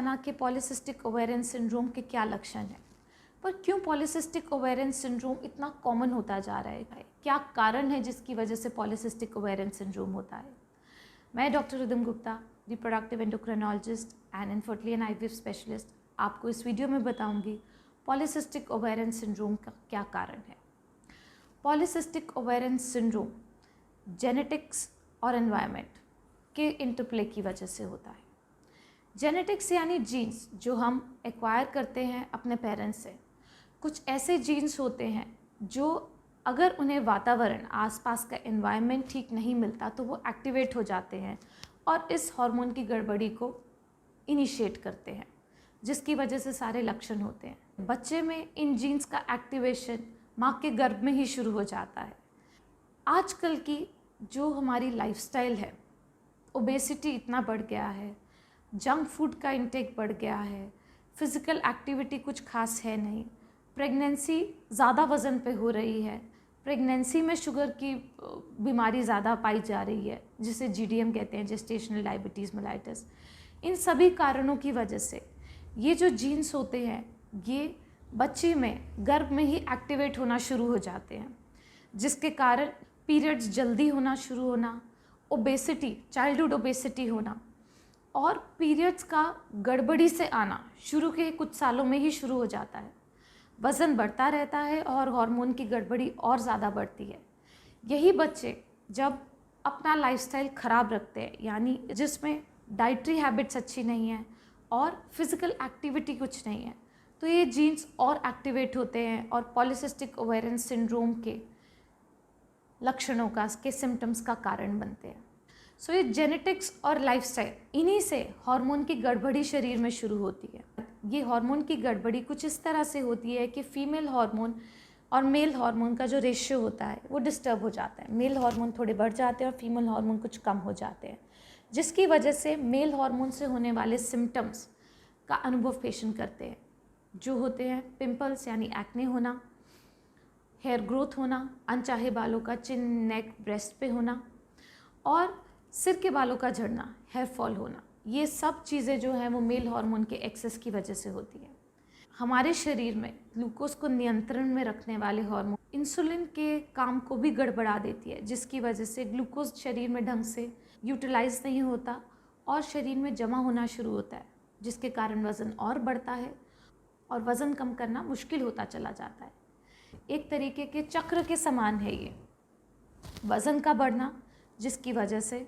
जाना कि polycystic ovarian syndrome के क्या लक्षण हैं, पर क्यों पॉलीसिस्टिक ओवेरियन सिंड्रोम इतना कॉमन होता जा रहा है, क्या कारण है जिसकी वजह से पॉलीसिस्टिक ओवेरियन सिंड्रोम होता है। मैं doctor rhythm Gupta, reproductive endocrinologist and infertility and IVF specialist, आपको इस वीडियो में बताऊंगी पॉलीसिस्टिक ओवेरियन सिंड्रोम का क्या कारण है। पॉलीसिस्टिक ओवेरियन सिंड्रोम जेनेटिक्स और एनवायरनमेंट के इंटरप्ले की वजह से होता है। जेनेटिक्स यानी जीन्स जो हम एक्वायर करते हैं अपने पेरेंट्स से। कुछ ऐसे जीन्स होते हैं जो अगर उन्हें वातावरण, आसपास का एनवायरनमेंट ठीक नहीं मिलता तो वो एक्टिवेट हो जाते हैं और इस हार्मोन की गड़बड़ी को इनिशिएट करते हैं, जिसकी वजह से सारे लक्षण होते हैं। बच्चे में इन जीन्स का एक्टिवेशन माँ के गर्भ में ही शुरू हो जाता है। आजकल की जो हमारी लाइफस्टाइल है, ओबेसिटी इतना बढ़ गया है, जंक फूड का इंटेक बढ़ गया है, फिज़िकल एक्टिविटी कुछ खास है नहीं, प्रेगनेंसी ज़्यादा वज़न पे हो रही है, प्रेगनेंसी में शुगर की बीमारी ज़्यादा पाई जा रही है जिसे जीडीएम कहते हैं, जेस्टेशनल डायबिटीज़ मेलाइटस। इन सभी कारणों की वजह से ये जो जीन्स होते हैं ये बच्चे में गर्भ में ही एक्टिवेट होना शुरू हो जाते हैं, जिसके कारण पीरियड्स जल्दी होना शुरू होना, ओबेसिटी, चाइल्डहुड ओबेसिटी होना और पीरियड्स का गड़बड़ी से आना शुरू के कुछ सालों में ही शुरू हो जाता है। वज़न बढ़ता रहता है और हार्मोन की गड़बड़ी और ज़्यादा बढ़ती है। यही बच्चे जब अपना लाइफस्टाइल ख़राब रखते हैं, यानी जिसमें डाइटरी हैबिट्स अच्छी नहीं है और फिज़िकल एक्टिविटी कुछ नहीं है, तो ये जीन्स और एक्टिवेट होते हैं और पॉलीसिस्टिक ओवेरियन सिंड्रोम के लक्षणों का, के सिम्टम्स का कारण बनते हैं। सो ये जेनेटिक्स और लाइफस्टाइल, इन्हीं से हार्मोन की गड़बड़ी शरीर में शुरू होती है। ये हार्मोन की गड़बड़ी कुछ इस तरह से होती है कि फीमेल हार्मोन और मेल हार्मोन का जो रेशियो होता है वो डिस्टर्ब हो जाता है। मेल हार्मोन थोड़े बढ़ जाते हैं और फीमेल हार्मोन कुछ कम हो जाते हैं, जिसकी वजह से मेल हार्मोन से होने वाले सिम्टम्स का अनुभव पेशेंट करते हैं, जो होते हैं पिंपल्स यानी एक्ने होना, हेयर ग्रोथ होना, अनचाहे बालों का चिन, नेक, ब्रेस्ट पे होना और सिर के बालों का झड़ना, हेयर फॉल होना। ये सब चीज़ें जो हैं वो मेल हार्मोन के एक्सेस की वजह से होती है। हमारे शरीर में ग्लूकोज को नियंत्रण में रखने वाले हार्मोन इंसुलिन के काम को भी गड़बड़ा देती है, जिसकी वजह से ग्लूकोज शरीर में ढंग से यूटिलाइज नहीं होता और शरीर में जमा होना शुरू होता है, जिसके कारण वज़न और बढ़ता है और वज़न कम करना मुश्किल होता चला जाता है। एक तरीके के चक्र के समान है ये वज़न का बढ़ना, जिसकी वजह से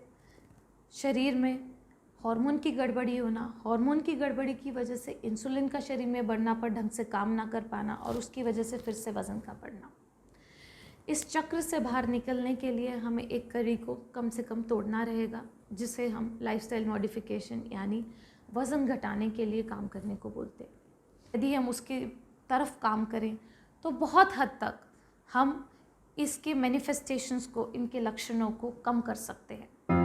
शरीर में हार्मोन की गड़बड़ी होना, हार्मोन की गड़बड़ी की वजह से इंसुलिन का शरीर में बढ़ना पर ढंग से काम ना कर पाना और उसकी वजह से फिर से वज़न का बढ़ना। इस चक्र से बाहर निकलने के लिए हमें एक कड़ी को कम से कम तोड़ना रहेगा, जिसे हम लाइफस्टाइल मॉडिफिकेशन यानी वज़न घटाने के लिए काम करने को बोलते हैं। यदि हम उसकी तरफ काम करें तो बहुत हद तक हम इसके मैनिफेस्टेशंस को, इनके लक्षणों को कम कर सकते हैं।